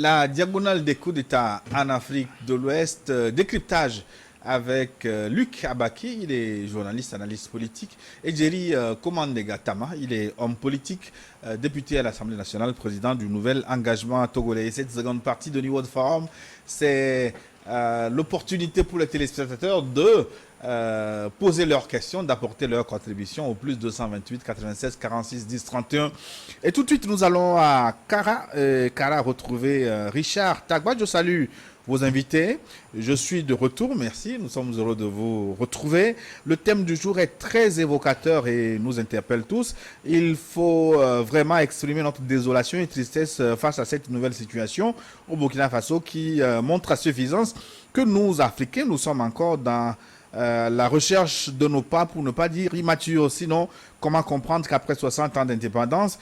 La diagonale des coups d'État en Afrique de l'Ouest, décryptage avec Luc Abaki, il est journaliste, analyste politique, et Jerry Komandega Tama, il est homme politique, député à l'Assemblée nationale, président du nouvel engagement togolais. Et cette seconde partie de New World Forum, c'est l'opportunité pour les téléspectateurs de poser leurs questions, d'apporter leurs contributions au plus 228 96 46 10 31. Et tout de suite, nous allons à Kara retrouver Richard Tagba. Je salue vos invités. Je suis de retour, merci. Nous sommes heureux de vous retrouver. Le thème du jour est très évocateur et nous interpelle tous. Il faut vraiment exprimer notre désolation et tristesse face à cette nouvelle situation au Burkina Faso qui montre à suffisance que nous, Africains, nous sommes encore dans la recherche de nos pas, pour ne pas dire immature. Sinon, comment comprendre qu'après 60 ans d'indépendance,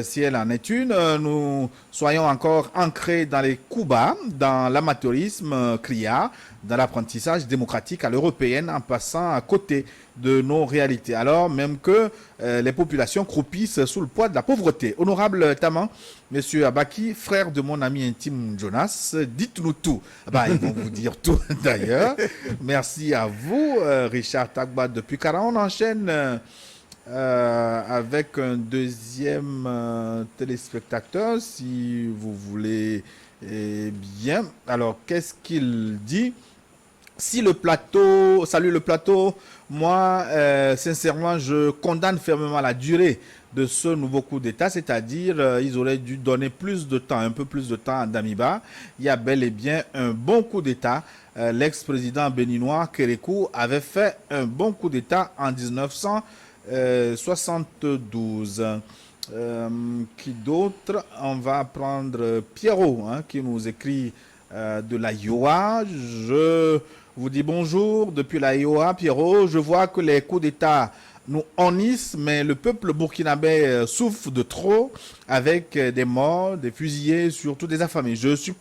si elle en est une, nous soyons encore ancrés dans les coups bas, dans l'amateurisme criard, dans l'apprentissage démocratique à l'européenne, en passant à côté de nos réalités, alors même que les populations croupissent sous le poids de la pauvreté. Honorable Taman, Monsieur Abaki, frère de mon ami intime Jonas, dites-nous tout. Ils vont vous dire tout d'ailleurs. Merci à vous, Richard Tagba depuis Kara. On enchaîne avec un deuxième téléspectateur, si vous voulez bien. Alors, qu'est-ce qu'il dit? Si le plateau, salut le plateau, moi, sincèrement, je condamne fermement la durée de ce nouveau coup d'État, c'est-à-dire ils auraient dû donner plus de temps, un peu plus de temps à Damiba. Il y a bel et bien un bon coup d'État. L'ex-président béninois Kérékou avait fait un bon coup d'État en 1972. Qui d'autre? On va prendre Pierrot, qui nous écrit de la Iowa. Je vous dis bonjour depuis la Iowa, Pierrot. Je vois que les coups d'État nous honnissent, mais le peuple burkinabé souffre de trop avec des morts, des fusillés, surtout des affamés. Je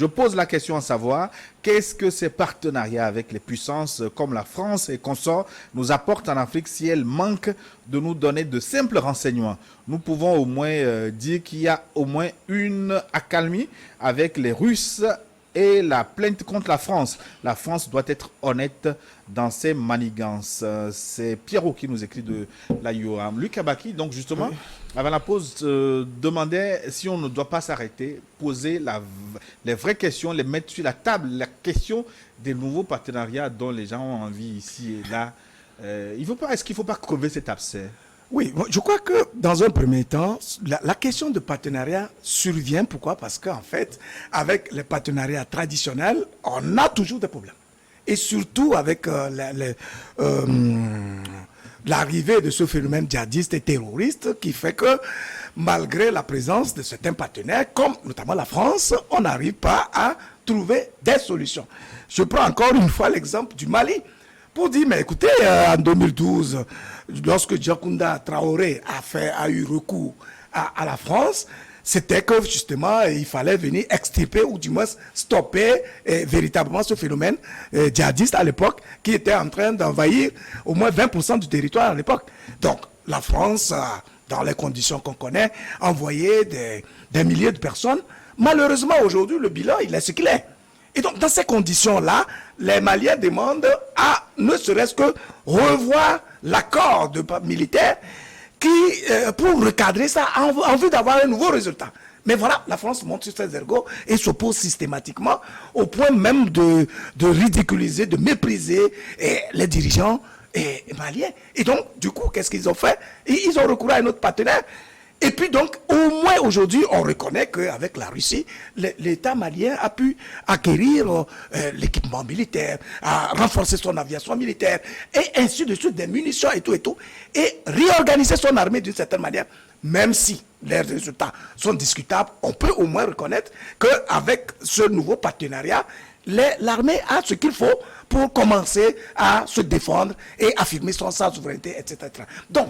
pose la question à savoir, qu'est-ce que ces partenariats avec les puissances comme la France et consorts nous apportent en Afrique si elles manquent de nous donner de simples renseignements? Nous pouvons au moins dire qu'il y a au moins une accalmie avec les Russes et la plainte contre la France. La France doit être honnête dans ses manigances. C'est Pierrot qui nous écrit de la UOAM. Luc Abaki, donc justement, avant la pause, demandait si on ne doit pas s'arrêter, poser les vraies questions, les mettre sur la table, la question des nouveaux partenariats dont les gens ont envie ici et là. Est-ce qu'il ne faut pas crever cet abcès? Oui, je crois que dans un premier temps, la question de partenariat survient. Pourquoi? Parce qu'en fait, avec les partenariats traditionnels, on a toujours des problèmes. Et surtout avec l'arrivée de ce phénomène djihadiste et terroriste qui fait que, malgré la présence de certains partenaires, comme notamment la France, on n'arrive pas à trouver des solutions. Je prends encore une fois l'exemple du Mali. Pour dire, mais écoutez, en 2012, lorsque Djakunda Traoré a eu recours à la France, c'était que justement, il fallait venir extirper ou du moins stopper véritablement ce phénomène djihadiste à l'époque, qui était en train d'envahir au moins 20% du territoire à l'époque. Donc, la France, dans les conditions qu'on connaît, a envoyé des milliers de personnes. Malheureusement, aujourd'hui, le bilan, il est ce qu'il est. Et donc, dans ces conditions-là, les Maliens demandent à ne serait-ce que revoir l'accord militaire pour recadrer ça en vue d'avoir un nouveau résultat. Mais voilà, la France monte sur ses ergots et s'oppose systématiquement au point même de ridiculiser, de mépriser les dirigeants maliens. Et donc, du coup, qu'est-ce qu'ils ont fait? Ils ont recouru à un autre partenaire. Et puis donc, au moins aujourd'hui, on reconnaît qu'avec la Russie, l'État malien a pu acquérir l'équipement militaire, a renforcé son aviation militaire, et ainsi de suite, des munitions et tout, et réorganiser son armée d'une certaine manière. Même si les résultats sont discutables, on peut au moins reconnaître qu'avec ce nouveau partenariat, l'armée a ce qu'il faut pour commencer à se défendre et affirmer sa souveraineté, etc. Donc,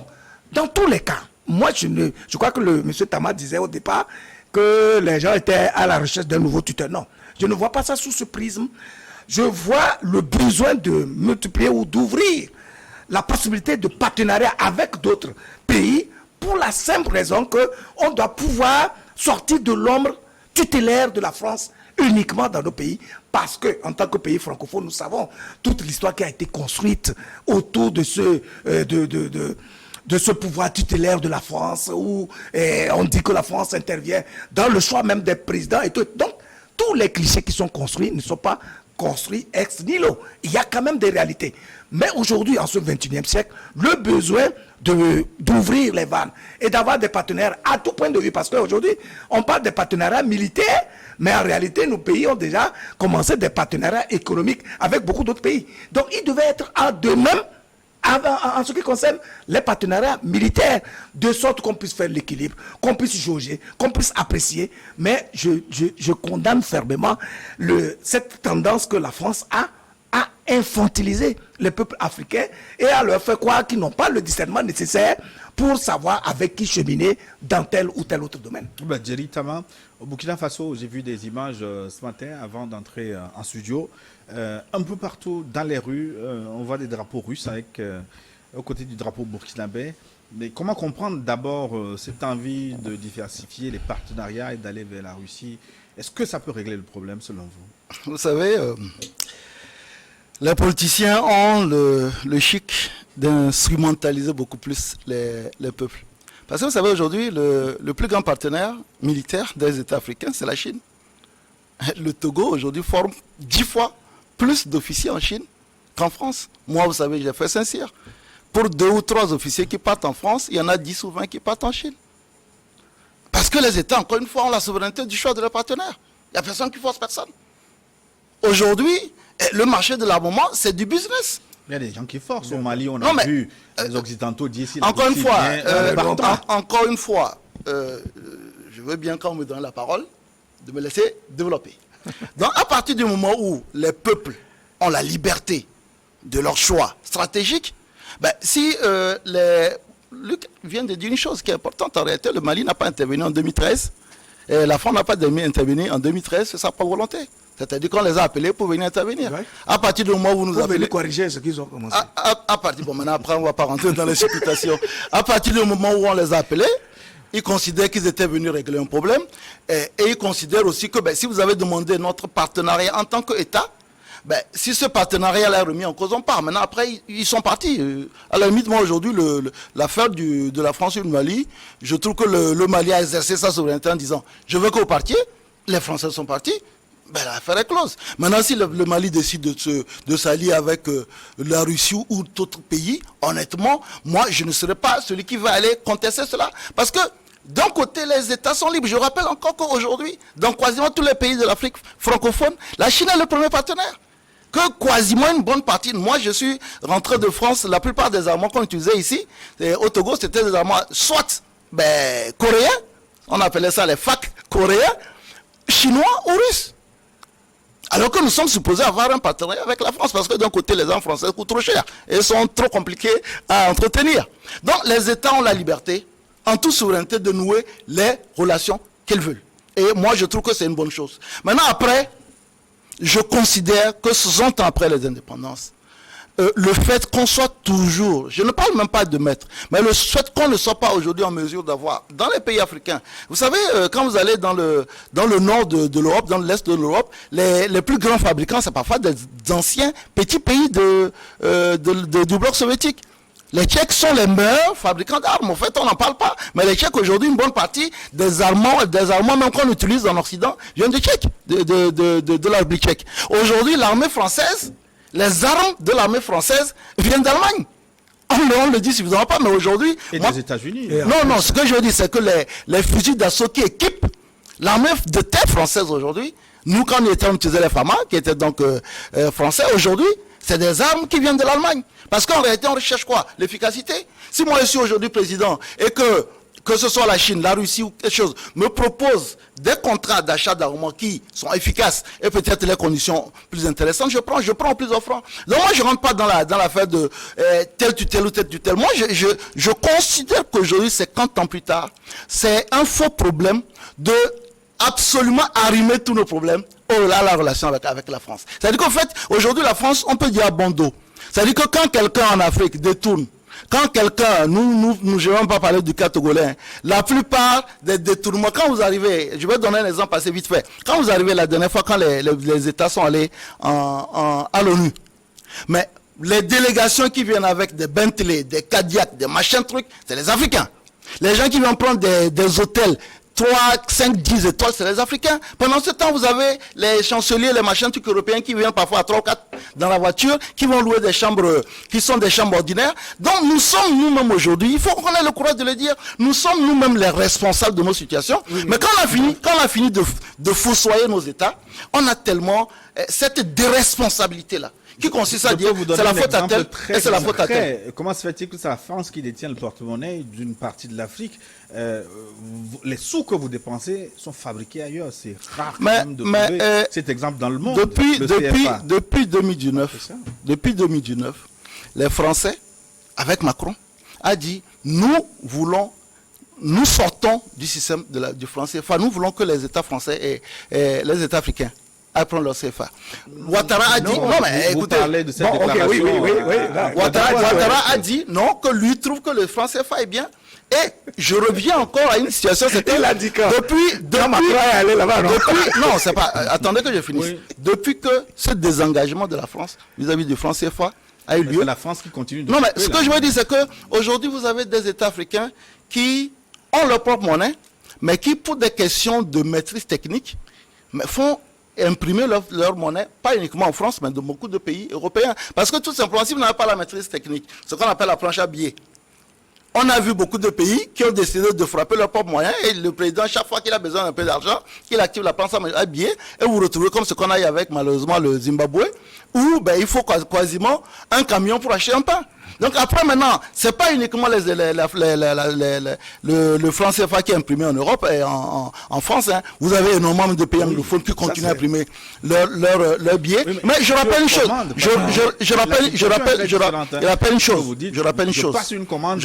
dans tous les cas, moi, je crois que M. Tama disait au départ que les gens étaient à la recherche d'un nouveau tuteur. Non, je ne vois pas ça sous ce prisme. Je vois le besoin de multiplier ou d'ouvrir la possibilité de partenariat avec d'autres pays pour la simple raison qu'on doit pouvoir sortir de l'ombre tutélaire de la France uniquement dans nos pays, parce que en tant que pays francophone, nous savons toute l'histoire qui a été construite autour de ce pouvoir tutélaire de la France, où on dit que la France intervient dans le choix même des présidents et tout. Donc, tous les clichés qui sont construits ne sont pas construits ex nihilo. Il y a quand même des réalités. Mais aujourd'hui, en ce 21e siècle, le besoin d'ouvrir les vannes et d'avoir des partenaires à tout point de vue, parce qu'aujourd'hui, on parle des partenariats militaires, mais en réalité, nos pays ont déjà commencé des partenariats économiques avec beaucoup d'autres pays. Donc, il devait être en deux-mêmes en ce qui concerne les partenariats militaires, de sorte qu'on puisse faire l'équilibre, qu'on puisse jauger, qu'on puisse apprécier. Mais je condamne fermement cette tendance que la France a à infantiliser les peuples africains et à leur faire croire qu'ils n'ont pas le discernement nécessaire pour savoir avec qui cheminer dans tel ou tel autre domaine. Djery Tama, au Burkina Faso, j'ai vu des images ce matin avant d'entrer en studio. Un peu partout dans les rues, on voit des drapeaux russes aux côtés du drapeau burkinabé. Mais comment comprendre d'abord cette envie de diversifier les partenariats et d'aller vers la Russie? Est-ce que ça peut régler le problème selon vous? Vous savez, les politiciens ont le chic d'instrumentaliser beaucoup plus les peuples. Parce que vous savez, aujourd'hui, le plus grand partenaire militaire des États africains, c'est la Chine. Le Togo, aujourd'hui, forme 10 fois plus d'officiers en Chine qu'en France. Moi, vous savez, j'ai fait Saint-Cyr. Pour 2 ou 3 officiers qui partent en France, il y en a 10 ou 20 qui partent en Chine. Parce que les États, encore une fois, ont la souveraineté du choix de leurs partenaires. Il n'y a personne qui force personne. Aujourd'hui, le marché de l'armement, c'est du business. Il y a des gens qui forcent. Au Mali, on a vu les Occidentaux dire si encore une fois, je veux bien, quand on me donne la parole, de me laisser développer. Donc, à partir du moment où les peuples ont la liberté de leur choix stratégique, si Luc vient de dire une chose qui est importante, en réalité, le Mali n'a pas intervenu en 2013, et la France n'a pas intervenu en 2013, c'est sa propre volonté. C'est-à-dire qu'on les a appelés pour venir intervenir. Ouais. À partir du moment où vous nous appelez... Pour corriger ce qu'ils ont commencé. Maintenant, après, on ne va pas rentrer dans les explications. À partir du moment où on les a appelés, ils considèrent qu'ils étaient venus régler un problème. Et ils considèrent aussi que si vous avez demandé notre partenariat en tant qu'État, si ce partenariat est remis en cause, on part. Maintenant, après, ils sont partis. À la limite, moi, aujourd'hui, l'affaire de la France et du Mali, je trouve que le Mali a exercé sa souveraineté en disant « Je veux que vous partiez ». Les Français sont partis. L'affaire est close. Maintenant, si le Mali décide de s'allier avec la Russie ou d'autres pays, honnêtement, moi, je ne serai pas celui qui va aller contester cela. Parce que, d'un côté, les États sont libres. Je rappelle encore qu'aujourd'hui, dans quasiment tous les pays de l'Afrique francophone, la Chine est le premier partenaire. Que quasiment une bonne partie, moi je suis rentré de France, la plupart des armements qu'on utilisait ici, au Togo, c'était des armements soit coréens, on appelait ça les FAC coréens, chinois ou russes. Alors que nous sommes supposés avoir un partenariat avec la France, parce que d'un côté, les armes françaises coûtent trop cher et sont trop compliquées à entretenir. Donc, les États ont la liberté, en toute souveraineté, de nouer les relations qu'ils veulent. Et moi, je trouve que c'est une bonne chose. Maintenant, après, je considère que 60 ans après les indépendances, le fait qu'on soit toujours, je ne parle même pas de maître, mais le fait qu'on ne soit pas aujourd'hui en mesure d'avoir, dans les pays africains, vous savez, quand vous allez dans le nord de l'Europe, dans l'est de l'Europe, les plus grands fabricants, c'est parfois des anciens petits pays du bloc soviétique. Les Tchèques sont les meilleurs fabricants d'armes. En fait, on n'en parle pas. Mais les Tchèques, aujourd'hui, une bonne partie des Allemands même qu'on utilise en Occident, viennent des Tchèques, de la République tchèque. Aujourd'hui, l'armée française, les armes de l'armée française viennent d'Allemagne. On le dit suffisamment pas, mais aujourd'hui... Et des États-Unis. Non, ce que je veux dire, c'est que les fusils d'assaut qui équipent l'armée de terre française aujourd'hui, nous, quand on utilisait les FAMA, qui étaient donc français, aujourd'hui, c'est des armes qui viennent de l'Allemagne. Parce qu'en réalité, on recherche quoi? L'efficacité. Si moi, je suis aujourd'hui président et que ce soit la Chine, la Russie ou quelque chose, me propose des contrats d'achat d'armement qui sont efficaces et peut-être les conditions plus intéressantes, je prends plus offrant. Donc moi, je ne rentre pas dans l'affaire de tel tutelle ou tel tutelle. Moi, je considère qu'aujourd'hui, 50 ans plus tard, c'est un faux problème de absolument arrimer tous nos problèmes à la relation avec la France. C'est-à-dire qu'en fait, aujourd'hui, la France, on peut dire à bon dos. C'est-à-dire que quand quelqu'un en Afrique détourne Quand quelqu'un, nous je ne vais même pas parler du cas togolais, hein. La plupart des détournements, quand vous arrivez, je vais donner un exemple assez vite fait. Quand vous arrivez la dernière fois, quand les États sont allés à l'ONU, mais les délégations qui viennent avec des Bentley, des Cadillac, des machins trucs, c'est les Africains. Les gens qui viennent prendre des hôtels 3, 5, 10 étoiles, c'est les Africains. Pendant ce temps, vous avez les chanceliers, les machins trucs européens qui viennent parfois à 3 ou 4 dans la voiture, qui vont louer des chambres qui sont des chambres ordinaires. Donc nous sommes nous-mêmes aujourd'hui, il faut qu'on ait le courage de le dire, nous sommes nous-mêmes les responsables de nos situations. Oui, mais quand on a fini de fossoyer nos États, on a tellement cette déresponsabilité-là, qui consiste à dire c'est la faute à tel et c'est la faute à tel. Comment se fait-il que c'est la France qui détient le porte-monnaie d'une partie de l'Afrique? Les sous que vous dépensez sont fabriqués ailleurs. C'est rare de trouver cet exemple dans le monde. Depuis 2019, les Français, avec Macron, a dit nous sortons du système du franc CFA. Nous voulons que les États français et les États africains prendre leur CFA. Ouattara a dit non, mais écoutez, parlez de cette déclaration. Ouattara a dit non, que lui trouve que le franc CFA est bien. Et je reviens encore à une situation, c'était attendez que je finisse. Oui. Depuis que ce désengagement de la France vis-à-vis du franc CFA a eu lieu. C'est la France qui continue de... Non, mais ce que je veux dire, c'est que aujourd'hui vous avez des États africains qui ont leur propre monnaie, mais qui, pour des questions de maîtrise technique, font imprimer leur monnaie, pas uniquement en France, mais dans beaucoup de pays européens. Parce que tout simplement, si vous n'avez pas la maîtrise technique, ce qu'on appelle la planche à billets, on a vu beaucoup de pays qui ont décidé de frapper leurs propres moyens et le président, chaque fois qu'il a besoin d'un peu d'argent, qu'il active la planche à billets et vous retrouvez comme ce qu'on a eu avec malheureusement le Zimbabwe, où il faut quasiment un camion pour acheter un pain. Donc après maintenant, c'est pas uniquement le franc CFA qui est imprimé en Europe et en France. Hein. Vous avez énormément de pays anglophones qui continuent à imprimer leurs billets. Oui, mais je rappelle une chose. Je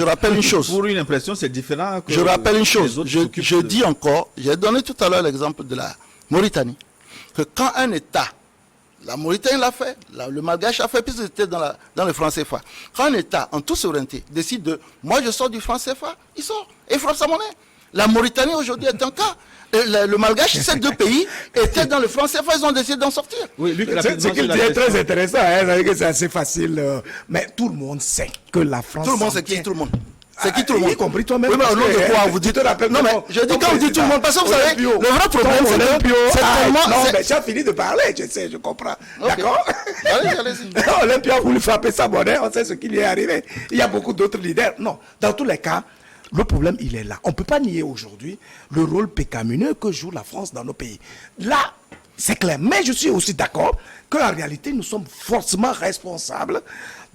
rappelle une chose. Pour une impression, c'est différent. Je rappelle une chose. Je dis encore, j'ai donné tout à l'heure l'exemple de la Mauritanie, que quand un État, la Mauritanie l'a fait, le Malgache l'a fait, puisque c'était dans le franc CFA. Quand un État, en toute souveraineté, décide de, moi je sors du franc CFA, il sort et frappe sa monnaie. La Mauritanie aujourd'hui est un cas. Le Malgache, ces deux pays étaient dans le franc CFA, ils ont décidé d'en sortir. Oui, ce qu'il dit est très intéressant, hein, c'est assez facile. Mais tout le monde sait que la France... Tout le monde sait qui, tout le monde. C'est qui tout le monde? Y compris toi-même. Oui, mais au nom de quoi vous dites? Non, mais je dis quand vous dites tout le monde, parce que vous savez, le vrai problème, c'est tellement... Non, mais j'ai fini de parler, je sais, je comprends. D'accord? Allez-y. Olympia a voulu frapper sa monnaie, on sait ce qui lui est arrivé. Il y a beaucoup d'autres leaders. Non, dans tous les cas, le problème, il est là. On ne peut pas nier aujourd'hui le rôle pécamineux que joue la France dans nos pays. Là, c'est clair. Mais je suis aussi d'accord qu'en réalité, nous sommes forcément responsables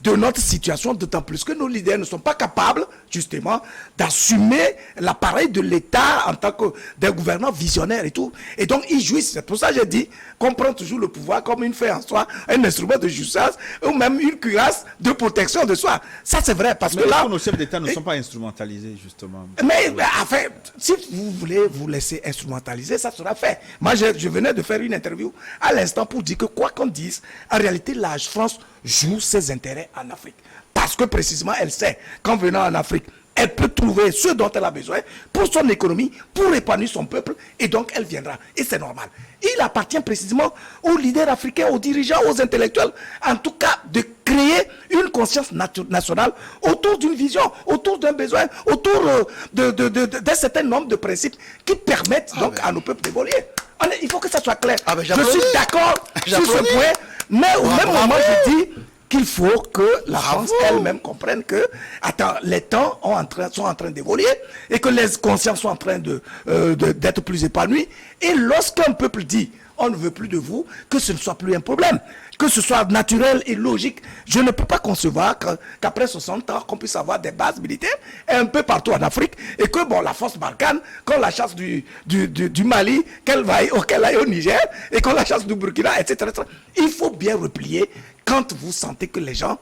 de notre situation, d'autant plus que nos leaders ne sont pas capables, justement, d'assumer l'appareil de l'État en tant que des gouvernants visionnaires et tout. Et donc, ils jouissent. C'est pour ça que j'ai dit qu'on prend toujours le pouvoir comme une fin en soi, un instrument de justice, ou même une cuirasse de protection de soi. Ça, c'est vrai, parce que là... nos chefs d'État ne sont pas instrumentalisés, justement. Mais, enfin, si vous voulez vous laisser instrumentaliser, ça sera fait. Moi, je venais de faire une interview à l'instant pour dire que, quoi qu'on dise, en réalité, la France joue ses intérêts en Afrique. Parce que précisément, elle sait qu'en venant en Afrique, elle peut trouver ce dont elle a besoin pour son économie, pour épanouir son peuple, et donc elle viendra. Et c'est normal. Il appartient précisément aux leaders africains, aux dirigeants, aux intellectuels, en tout cas, de créer une conscience nationale autour d'une vision, autour d'un besoin, autour d'un certain nombre de principes qui permettent donc à nos peuples d'évoluer. Il faut que ça soit clair. Je suis d'accord sur ce point, mais au même moment, je dis qu'il faut que la France elle-même comprenne que, les temps sont en train d'évoluer et que les consciences sont en train d'être plus épanouies. Et lorsqu'un peuple dit on ne veut plus de vous, que ce ne soit plus un problème, que ce soit naturel et logique. Je ne peux pas concevoir qu'après 60 ans, qu'on puisse avoir des bases militaires un peu partout en Afrique et que la force Barkhane, qu'on la chasse du Mali, qu'elle aille au Niger et qu'on la chasse du Burkina, etc. Il faut bien replier quand vous sentez que les gens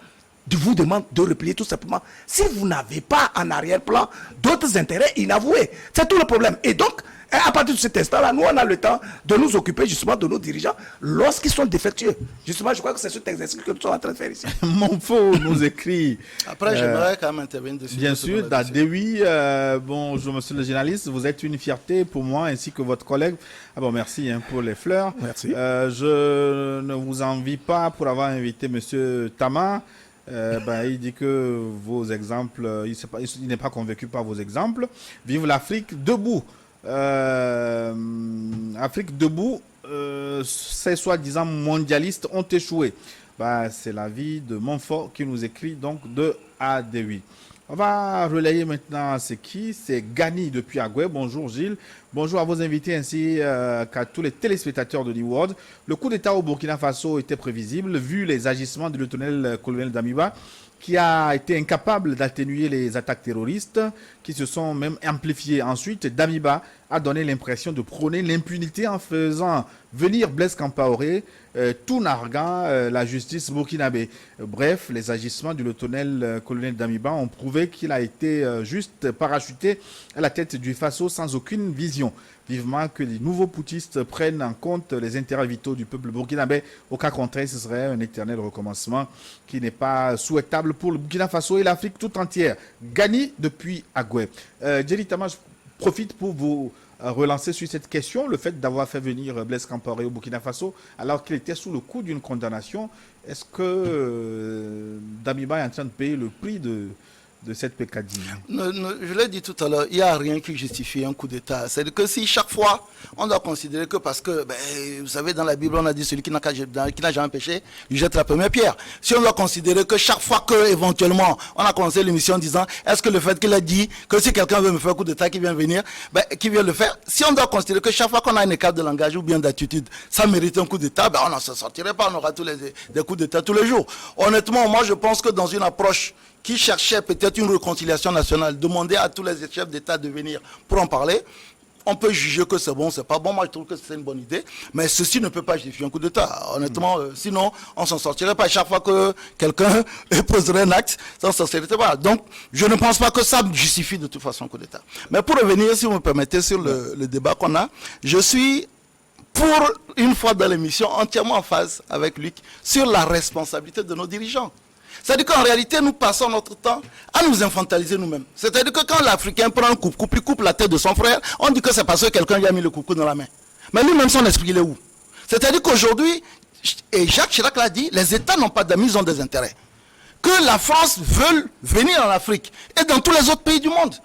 vous demande de replier tout simplement. Si vous n'avez pas en arrière-plan d'autres intérêts inavoués, c'est tout le problème. Et donc, à partir de cet instant-là, nous, on a le temps de nous occuper justement de nos dirigeants lorsqu'ils sont défectueux. Justement, je crois que c'est cet exercice que nous sommes en train de faire ici. Monfo nous écrit. Après, j'aimerais quand même intervenir dessus. Bien sûr, Dadewi, bonjour monsieur le journaliste, vous êtes une fierté pour moi ainsi que votre collègue. Ah bon, merci pour les fleurs. Merci. Je ne vous envie pas pour avoir invité monsieur Tama. Il dit que vos exemples, il n'est pas convaincu par vos exemples. Vive l'Afrique debout. Afrique debout, ces soi-disant mondialistes ont échoué. C'est l'avis de Montfort qui nous écrit donc de AD8. On va relayer maintenant c'est qui? C'est Gani depuis Agoué. Bonjour Gilles. Bonjour à vos invités ainsi qu'à tous les téléspectateurs de l'e-world. Le coup d'État au Burkina Faso était prévisible vu les agissements du lieutenant-colonel Damiba qui a été incapable d'atténuer les attaques terroristes qui se sont même amplifiées. Ensuite, Damiba a donné l'impression de prôner l'impunité en faisant venir Blaise Compaoré, tout narguant la justice burkinabé. Bref, les agissements du lieutenant-colonel Damiba ont prouvé qu'il a été juste parachuté à la tête du Faso sans aucune vision. Vivement que les nouveaux poutistes prennent en compte les intérêts vitaux du peuple burkinabé. Au cas contraire, ce serait un éternel recommencement qui n'est pas souhaitable pour le Burkina Faso et l'Afrique tout entière. Gani depuis Agoué. Jerry Tama, je profite pour vous relancer sur cette question. Le fait d'avoir fait venir Blaise Compaoré au Burkina Faso alors qu'il était sous le coup d'une condamnation, est-ce que Damiba est en train de payer le prix de cette pécadille? Je l'ai dit tout à l'heure, il n'y a rien qui justifie un coup d'État. C'est-à-dire que si chaque fois, on doit considérer que parce que, vous savez, dans la Bible, on a dit celui qui n'a jamais péché, il jette la première pierre. Si on doit considérer que chaque fois que, éventuellement, on a commencé l'émission en disant, est-ce que le fait qu'il a dit que si quelqu'un veut me faire un coup d'État, qui vient venir, qui vient le faire, si on doit considérer que chaque fois qu'on a un écart de langage ou bien d'attitude, ça mérite un coup d'État, on n'en se sortirait pas, on aura tous des coups d'État tous les jours. Honnêtement, moi, je pense que dans une approche qui cherchait peut-être une réconciliation nationale, demander à tous les chefs d'État de venir pour en parler, on peut juger que c'est bon, c'est pas bon. Moi, je trouve que c'est une bonne idée. Mais ceci ne peut pas justifier un coup d'État. Honnêtement, sinon, on s'en sortirait pas. Chaque fois que quelqu'un poserait un acte, ça ne s'en sortirait pas. Donc, je ne pense pas que ça justifie de toute façon un coup d'État. Mais pour revenir, si vous me permettez, sur le débat qu'on a, je suis, pour une fois dans l'émission, entièrement en phase avec Luc sur la responsabilité de nos dirigeants. C'est-à-dire qu'en réalité, nous passons notre temps à nous infantiliser nous-mêmes. C'est-à-dire que quand l'Africain prend un coupe-coupe, il coupe la tête de son frère, on dit que c'est parce que quelqu'un lui a mis le coupe-coupe dans la main. Mais lui-même, son esprit, il est où? C'est-à-dire qu'aujourd'hui, et Jacques Chirac l'a dit, les États n'ont pas d'amis, ils ont des intérêts. Que la France veuille venir en Afrique et dans tous les autres pays du monde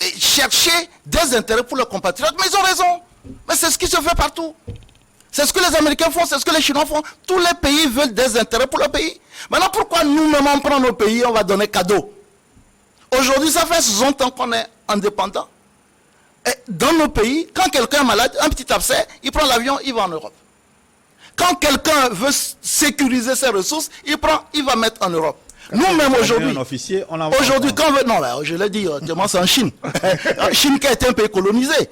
et chercher des intérêts pour leurs compatriotes, mais ils ont raison. Mais c'est ce qui se fait partout. C'est ce que les Américains font, c'est ce que les Chinois font. Tous les pays veulent des intérêts pour leur pays. Maintenant, pourquoi nous-mêmes, on prend nos pays, on va donner cadeau? Aujourd'hui, ça fait 60 ans qu'on est indépendant. Et dans nos pays, quand quelqu'un est malade, un petit abcès, il prend l'avion, il va en Europe. Quand quelqu'un veut sécuriser ses ressources, il va mettre en Europe. Nous-mêmes aujourd'hui, je l'ai dit, c'est en Chine. Chine qui a été un pays colonisé.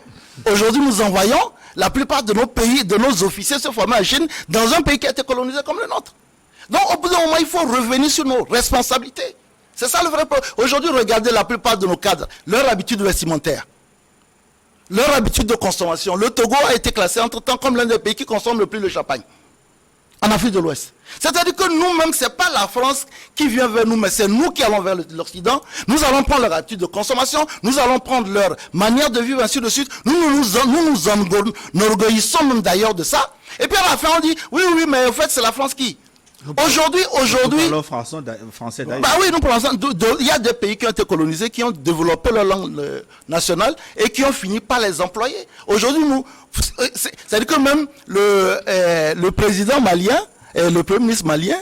Aujourd'hui, nous envoyons la plupart de nos pays, de nos officiers se former en Chine, dans un pays qui a été colonisé comme le nôtre. Donc, au bout d'un moment, il faut revenir sur nos responsabilités. C'est ça le vrai problème. Aujourd'hui, regardez la plupart de nos cadres, leur habitude vestimentaire, leur habitude de consommation. Le Togo a été classé entre-temps comme l'un des pays qui consomme le plus le champagne en Afrique de l'Ouest. C'est-à-dire que nous-mêmes, ce n'est pas la France qui vient vers nous, mais c'est nous qui allons vers l'Occident. Nous allons prendre leur habitude de consommation, nous allons prendre leur manière de vivre, ainsi de suite. Nous nous orgueillissons même d'ailleurs de ça. Et puis à la fin, on dit, oui, mais en fait, c'est la France qui... Aujourd'hui... Nous français d'ailleurs. Oui, nous parlons. Il y a des pays qui ont été colonisés, qui ont développé leur langue nationale et qui ont fini par les employer. Aujourd'hui, c'est-à-dire que même le président malien, et le premier ministre malien,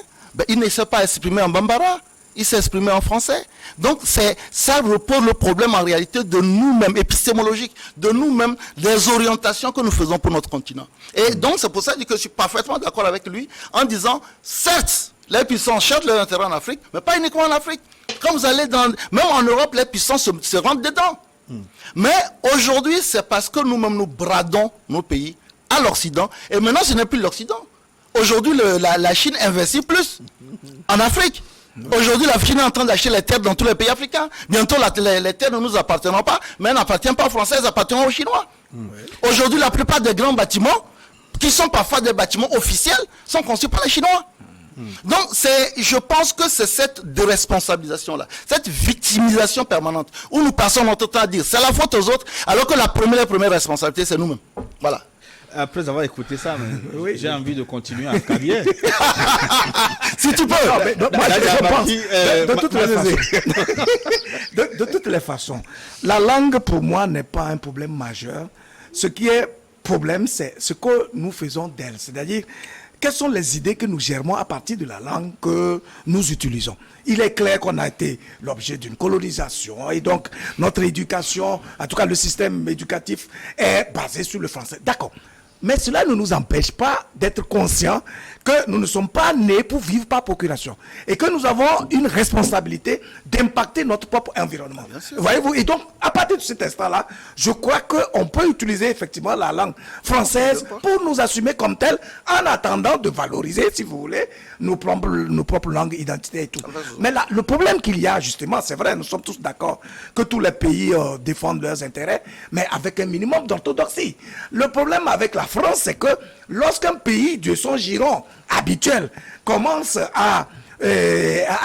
il ne s'est pas exprimé en bambara, il s'est exprimé en français. Donc ça repose le problème en réalité de nous-mêmes, épistémologique, de nous-mêmes, des orientations que nous faisons pour notre continent. Et donc c'est pour ça que je suis parfaitement d'accord avec lui en disant, certes, les puissances cherchent leur intérêt en Afrique, mais pas uniquement en Afrique. Quand vous allez même en Europe, les puissances se rentrent dedans. Mais aujourd'hui, c'est parce que nous-mêmes nous bradons nos pays à l'Occident. Et maintenant, ce n'est plus l'Occident. Aujourd'hui, la Chine investit plus en Afrique. Aujourd'hui, la Chine est en train d'acheter les terres dans tous les pays africains. Bientôt, les terres ne nous appartiendront pas, mais elles n'appartiennent pas aux Français, elles appartiennent aux Chinois. Aujourd'hui, la plupart des grands bâtiments, qui sont parfois des bâtiments officiels, sont construits par les Chinois. Donc, je pense que c'est cette déresponsabilisation-là, cette victimisation permanente, où nous passons notre temps à dire c'est la faute aux autres, alors que la première responsabilité, c'est nous-mêmes. Voilà. Après avoir écouté ça, j'ai envie de continuer en carrière. Si tu peux. Non, mais, moi, je pense, de toutes les façons, la langue pour moi n'est pas un problème majeur. Ce qui est problème, c'est ce que nous faisons d'elle. C'est-à-dire, quelles sont les idées que nous gérons à partir de la langue que nous utilisons? Il est clair qu'on a été l'objet d'une colonisation et donc notre éducation, en tout cas le système éducatif, est basé sur le français. D'accord. Mais cela ne nous empêche pas d'être conscients que nous ne sommes pas nés pour vivre par procuration et que nous avons une responsabilité d'impacter notre propre environnement. Voyez-vous? Et donc, à partir de cet instant-là, je crois qu'on peut utiliser effectivement la langue française pour nous assumer comme telle en attendant de valoriser, si vous voulez, nos propres langues, identités et tout. Mais là, le problème qu'il y a justement, c'est vrai, nous sommes tous d'accord que tous les pays défendent leurs intérêts, mais avec un minimum d'orthodoxie. Le problème avec la France, c'est que lorsqu'un pays de son giron habituel commence à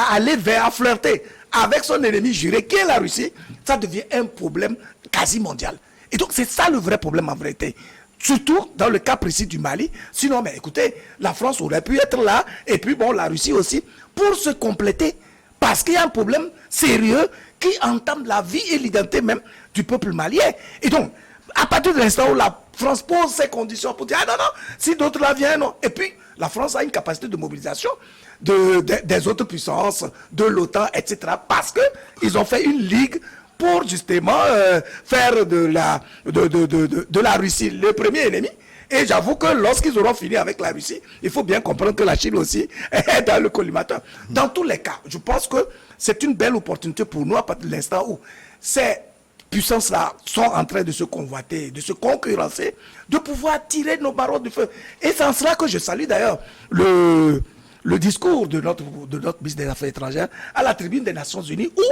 aller à flirter avec son ennemi juré, qui est la Russie, ça devient un problème quasi mondial. Et donc c'est ça le vrai problème en vérité. Surtout dans le cas précis du Mali. Sinon, mais écoutez, la France aurait pu être là, et puis bon, la Russie aussi, pour se compléter. Parce qu'il y a un problème sérieux qui entame la vie et l'identité même du peuple malien. Et donc, à partir de l'instant où la France pose ses conditions pour dire ah non, non, si d'autres là viennent, non. Et puis, la France a une capacité de mobilisation des autres puissances, de l'OTAN, etc. Parce qu'ils ont fait une ligue pour justement faire de la Russie le premier ennemi. Et j'avoue que lorsqu'ils auront fini avec la Russie, il faut bien comprendre que la Chine aussi est dans le collimateur. Dans tous les cas, je pense que c'est une belle opportunité pour nous à partir de l'instant où ces puissances-là sont en train de se convoiter, de se concurrencer, de pouvoir tirer nos barreaux de feu. Et c'est en cela que je salue d'ailleurs le discours de notre ministre des Affaires étrangères à la tribune des Nations Unies où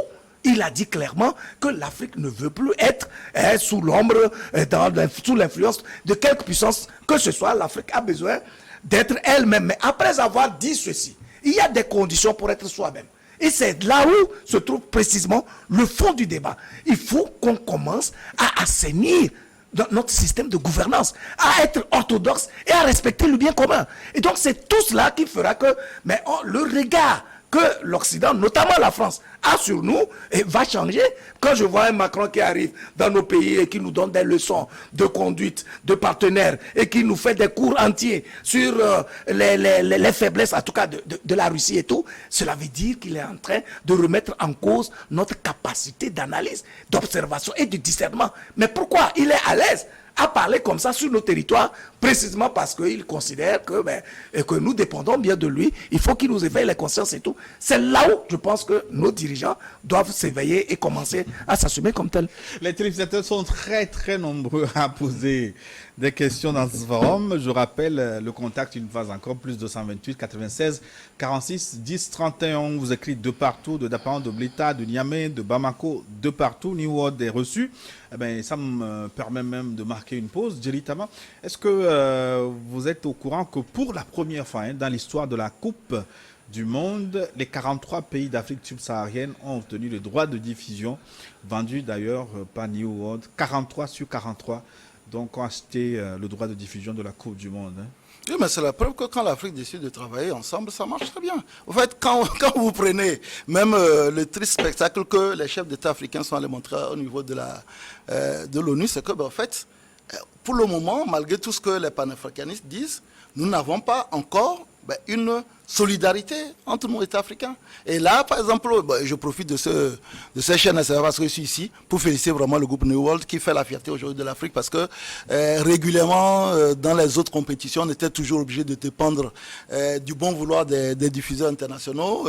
il a dit clairement que l'Afrique ne veut plus être sous l'ombre, sous l'influence de quelque puissance que ce soit. L'Afrique a besoin d'être elle-même. Mais après avoir dit ceci, il y a des conditions pour être soi-même. Et c'est là où se trouve précisément le fond du débat. Il faut qu'on commence à assainir notre système de gouvernance, à être orthodoxe et à respecter le bien commun. Et donc c'est tout cela qui fera que le regard que l'Occident, notamment la France, a sur nous et va changer. Quand je vois un Macron qui arrive dans nos pays et qui nous donne des leçons de conduite, de partenaires, et qui nous fait des cours entiers sur les faiblesses, en tout cas de la Russie et tout, cela veut dire qu'il est en train de remettre en cause notre capacité d'analyse, d'observation et de discernement. Mais pourquoi il est à l'aise à parler comme ça sur nos territoires, précisément parce qu'il considère que nous dépendons bien de lui. Il faut qu'il nous éveille les consciences et tout. C'est là où je pense que nos dirigeants doivent s'éveiller et commencer à s'assumer comme tels. Les téléspectateurs sont très très nombreux à poser des questions dans ce forum. Je rappelle le contact une fois encore, plus 228 96 46 10 31. Vous écrivez de partout, de Dapan, de Blita, de Niamey, de Bamako, de partout. New World est reçu. Eh bien, ça me permet même de marquer une pause. Jerry Tama, est-ce que vous êtes au courant que pour la première fois dans l'histoire de la Coupe du Monde, les 43 pays d'Afrique subsaharienne ont obtenu le droit de diffusion, vendu d'ailleurs par New World, 43 sur 43, donc ont acheté le droit de diffusion de la Coupe du Monde. Oui, mais c'est la preuve que quand l'Afrique décide de travailler ensemble, ça marche très bien. En fait, quand vous prenez même le triste spectacle que les chefs d'État africains sont allés montrer au niveau de l'ONU, c'est que, en fait, pour le moment, malgré tout ce que les panafricanistes disent, nous n'avons pas encore une solidarité entre nos États africains. Et là, par exemple, je profite de ces chaînes, c'est parce que je suis ici, pour féliciter vraiment le groupe New World qui fait la fierté aujourd'hui de l'Afrique, parce que régulièrement, dans les autres compétitions, on était toujours obligé de dépendre du bon vouloir des diffuseurs internationaux.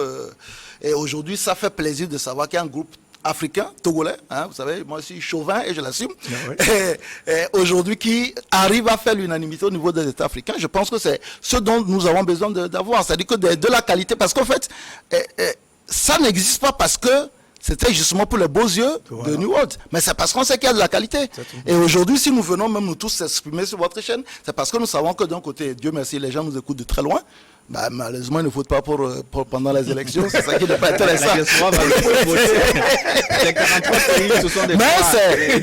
Et aujourd'hui, ça fait plaisir de savoir qu'il y a un groupe africain, togolais, vous savez, moi je suis chauvin et je l'assume, et aujourd'hui qui arrive à faire l'unanimité au niveau des États africains. Je pense que c'est ce dont nous avons besoin d'avoir, c'est-à-dire que de la qualité, parce qu'en fait, ça n'existe pas parce que c'était justement pour les beaux yeux de New World. Mais c'est parce qu'on sait qu'il y a de la qualité. Et aujourd'hui, si nous venons même nous tous s'exprimer sur votre chaîne, c'est parce que nous savons que d'un côté, Dieu merci, les gens nous écoutent de très loin. Bah, malheureusement, il ne faut pas pour pendant les élections. C'est ça qui n'est pas intéressant. Les 43 pays, ce sont des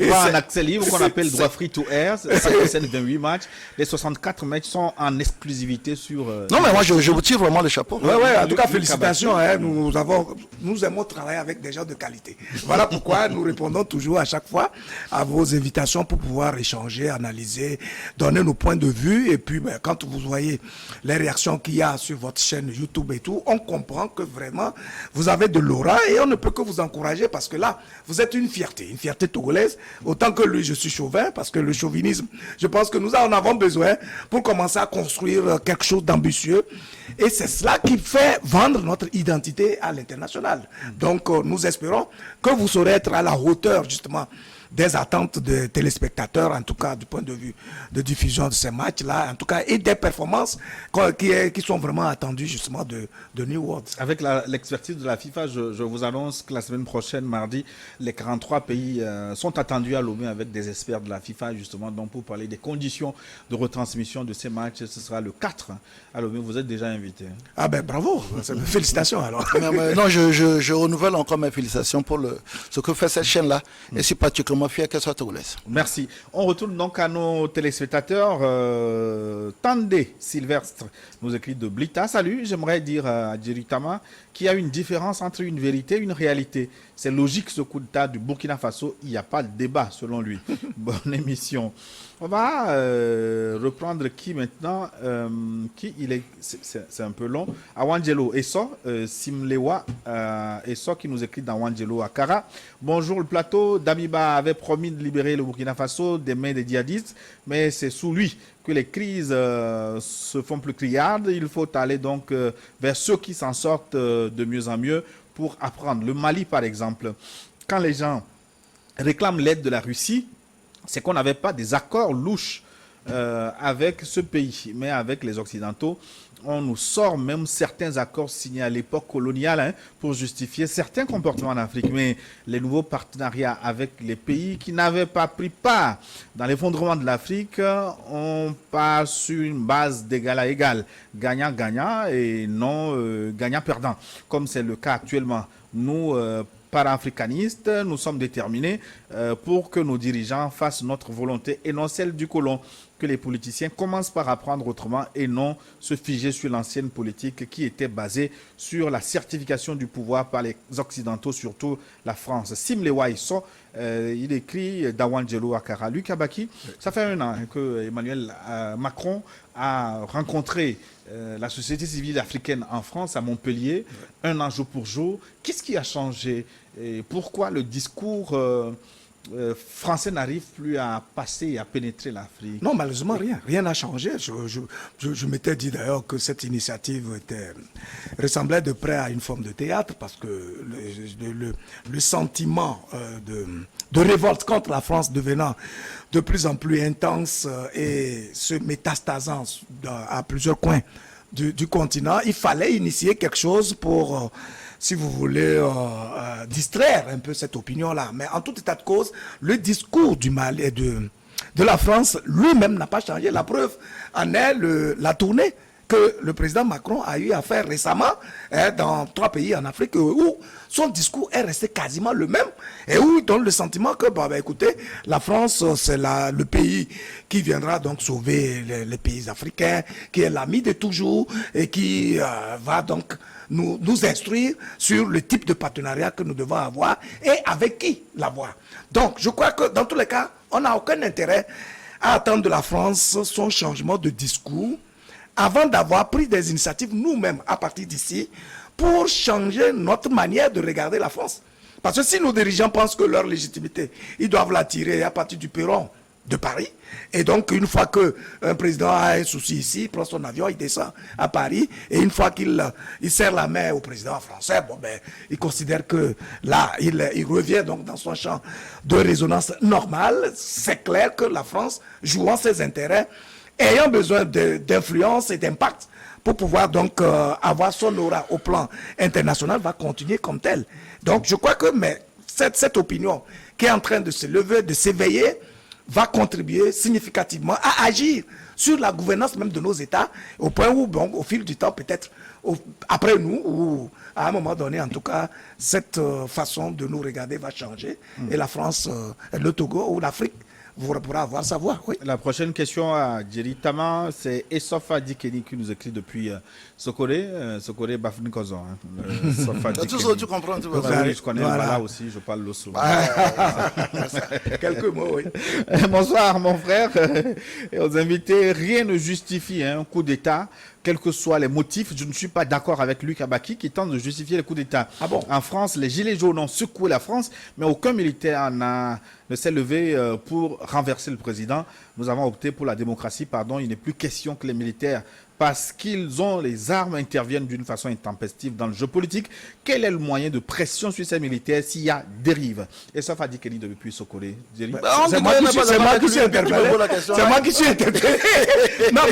droits en accès libre qu'on appelle droit free to air. Ça concerne 28 matchs. Les 64 matchs sont en exclusivité sur... Non, mais moi, je vous tire vraiment le chapeau. Oui, en tout cas, félicitations. Hein, nous aimons travailler avec des gens de qualité. Voilà pourquoi nous répondons toujours à chaque fois à vos invitations pour pouvoir échanger, analyser, donner nos points de vue. Et puis, quand vous voyez les réactions qu'il y a sur votre chaîne YouTube et tout, on comprend que vraiment, vous avez de l'aura et on ne peut que vous encourager parce que là, vous êtes une fierté togolaise. Autant que lui, je suis chauvin parce que le chauvinisme, je pense que nous en avons besoin pour commencer à construire quelque chose d'ambitieux. Et c'est cela qui fait vendre notre identité à l'international. Donc, nous espérons que vous saurez être à la hauteur, justement, des attentes des téléspectateurs, en tout cas du point de vue de diffusion de ces matchs-là, en tout cas, et des performances qui sont vraiment attendues justement de New World. Avec l'expertise de la FIFA, je vous annonce que la semaine prochaine, mardi, les 43 pays sont attendus à Lomé avec des experts de la FIFA, justement, donc pour parler des conditions de retransmission de ces matchs. Ce sera le 4 à Lomé. Vous êtes déjà invité. Ah ben bravo, félicitations alors. Non, je renouvelle encore mes félicitations pour ce que fait cette chaîne-là, et c'est particulièrement fier qu'elle soit togolaise. Merci. On retourne donc à nos téléspectateurs. Tandé Sylvestre nous écrit de Blita. Salut, j'aimerais dire à Djeritama qu'il y a une différence entre une vérité et une réalité. C'est logique ce coup d'État du Burkina Faso. Il n'y a pas de débat selon lui. Bonne émission. On va reprendre qui maintenant qui il est, c'est un peu long. Awangelo Esso, Simlewa Esso qui nous écrit dans Awangelo Akara. Bonjour le plateau. Damiba avait promis de libérer le Burkina Faso des mains des djihadistes, mais c'est sous lui que les crises se font plus criardes. Il faut aller donc vers ceux qui s'en sortent de mieux en mieux pour apprendre. Le Mali par exemple, quand les gens réclament l'aide de la Russie, c'est qu'on n'avait pas des accords louches avec ce pays, mais avec les Occidentaux. On nous sort même certains accords signés à l'époque coloniale pour justifier certains comportements en Afrique. Mais les nouveaux partenariats avec les pays qui n'avaient pas pris part dans l'effondrement de l'Afrique ont pas sur une base d'égal à égal, gagnant-gagnant et non gagnant-perdant, comme c'est le cas actuellement. Nous, para-africanistes, nous sommes déterminés pour que nos dirigeants fassent notre volonté et non celle du colon. Que les politiciens commencent par apprendre autrement et non se figer sur l'ancienne politique qui était basée sur la certification du pouvoir par les Occidentaux, surtout la France. Simlewa Isso, il écrit d'Awangelo Akara. Luc Abaki, ça fait 1 an que Emmanuel Macron a rencontré la société civile africaine en France, à Montpellier, 1 an jour pour jour. Qu'est-ce qui a changé et pourquoi le discours français n'arrive plus à passer et à pénétrer l'Afrique? Non, malheureusement, rien n'a changé. Je m'étais dit d'ailleurs que cette initiative ressemblait de près à une forme de théâtre parce que le sentiment de révolte contre la France devenant de plus en plus intense et se métastasant à plusieurs coins du continent, il fallait initier quelque chose pour... si vous voulez distraire un peu cette opinion-là. Mais en tout état de cause, le discours du Mali et de la France lui-même n'a pas changé. La preuve en est la tournée que le président Macron a eu à faire récemment dans 3 pays en Afrique où son discours est resté quasiment le même et où il donne le sentiment que, écoutez, la France, c'est le pays qui viendra donc sauver les pays africains, qui est l'ami de toujours et qui va donc nous instruire sur le type de partenariat que nous devons avoir et avec qui l'avoir. Donc, je crois que dans tous les cas, on n'a aucun intérêt à attendre de la France son changement de discours avant d'avoir pris des initiatives nous-mêmes à partir d'ici pour changer notre manière de regarder la France. Parce que si nos dirigeants pensent que leur légitimité, ils doivent la tirer à partir du perron de Paris, et donc une fois qu'un président a un souci ici, il prend son avion, il descend à Paris, et une fois qu'il serre la main au président français, il considère que là, il revient donc dans son champ de résonance normal. C'est clair que la France, jouant ses intérêts, ayant besoin d'influence et d'impact pour pouvoir donc avoir son aura au plan international, va continuer comme tel. Donc je crois que cette opinion qui est en train de se lever, de s'éveiller, va contribuer significativement à agir sur la gouvernance même de nos États, au point où, bon, au fil du temps, peut-être après nous, ou à un moment donné, en tout cas, cette façon de nous regarder va changer, et la France, le Togo ou l'Afrique pourra avoir sa voix. Oui. La prochaine question à Jerry Tama, c'est Essofa Dikeni qui nous écrit depuis Sokoré, Sokoré Bafnikozon. Tu comprends, tu vois. Oui, je connais voilà. Là aussi, je parle l'osso. Quelques mots, oui. Bonsoir, mon frère. Et aux invités, rien ne justifie un coup d'État, quels que soient les motifs. Je ne suis pas d'accord avec Luc Abaki qui tente de justifier le coup d'État. Ah bon? En France, les gilets jaunes ont secoué la France, mais aucun militaire ne s'est levé pour renverser le président. Nous avons opté pour la démocratie, pardon. Il n'est plus question que les militaires, parce qu'ils ont les armes, interviennent d'une façon intempestive dans le jeu politique. Quel est le moyen de pression sur ces militaires s'il y a dérive? Et ça, Fadi Kelly depuis Sokoré. C'est moi qui suis interpellé. C'est moi qui suis interpellé. Non,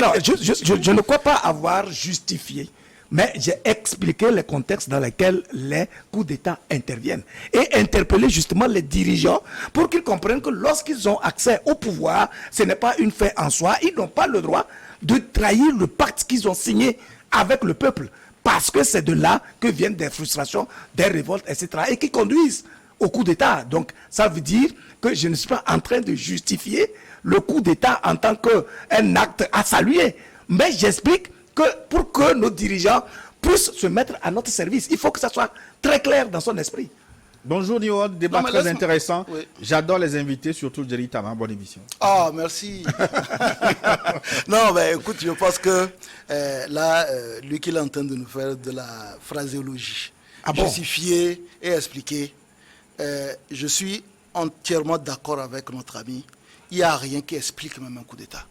je ne crois pas avoir justifié. Mais j'ai expliqué les contextes dans lesquels les coups d'État interviennent. Et interpeller justement les dirigeants pour qu'ils comprennent que lorsqu'ils ont accès au pouvoir, ce n'est pas une fin en soi. Ils n'ont pas le droit de trahir le pacte qu'ils ont signé avec le peuple. Parce que c'est de là que viennent des frustrations, des révoltes, etc. et qui conduisent au coup d'État. Donc ça veut dire que je ne suis pas en train de justifier le coup d'État en tant qu'un acte à saluer. Mais j'explique que pour que nos dirigeants puissent se mettre à notre service, il faut que ça soit très clair dans son esprit. Bonjour Nio, débat très intéressant. Oui. J'adore les invités, surtout Jerry Tama. Bonne émission. Ah, merci. Non, mais écoute, je pense que là, lui qui est en train de nous faire de la phraséologie, justifier et expliquer, je suis entièrement d'accord avec notre ami. Il n'y a rien qui explique même un coup d'État.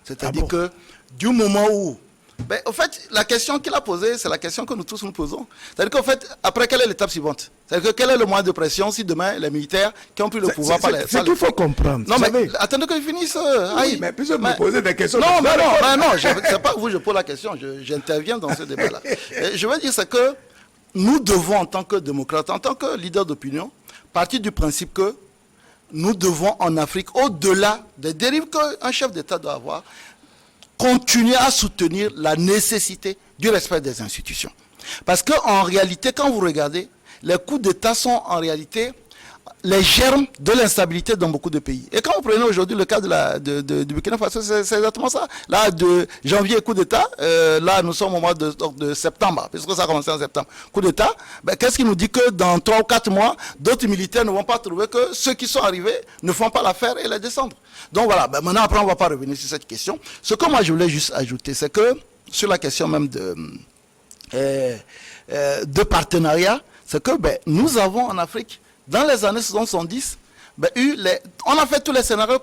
C'est-à-dire que du moment où... Ben, en fait, la question qu'il a posée, c'est la question que nous tous nous posons. C'est-à-dire qu'en fait, après, quelle est l'étape suivante? C'est-à-dire que quel est le moyen de pression si demain, les militaires qui ont pris le pouvoir... C'est qu'il faut comprendre. Non, mais attendez que je finisse. Oui, mais puisque vous me posez des questions... Non, c'est pas vous, je pose la question. J'interviens dans ce débat-là. Je veux dire, c'est que nous devons, en tant que démocrates, en tant que leader d'opinion, partir du principe que nous devons, en Afrique, au-delà des dérives qu'un chef d'État doit avoir, continuer à soutenir la nécessité du respect des institutions. Parce qu'en réalité, quand vous regardez, les coups d'État sont en réalité les germes de l'instabilité dans beaucoup de pays. Et quand vous prenez aujourd'hui le cas du Burkina Faso, c'est exactement ça. Là, de janvier, coup d'État, là, nous sommes au mois de septembre, puisque ça a commencé en septembre. Coup d'État, ben, qu'est-ce qui nous dit que dans 3 ou 4 mois, d'autres militaires ne vont pas trouver que ceux qui sont arrivés ne font pas l'affaire et les descendre. Donc voilà, ben, maintenant, après, on ne va pas revenir sur cette question. Ce que moi, je voulais juste ajouter, c'est que sur la question même de partenariat, c'est que ben, nous avons en Afrique, dans les années 70, ben, on a fait tous les scénarios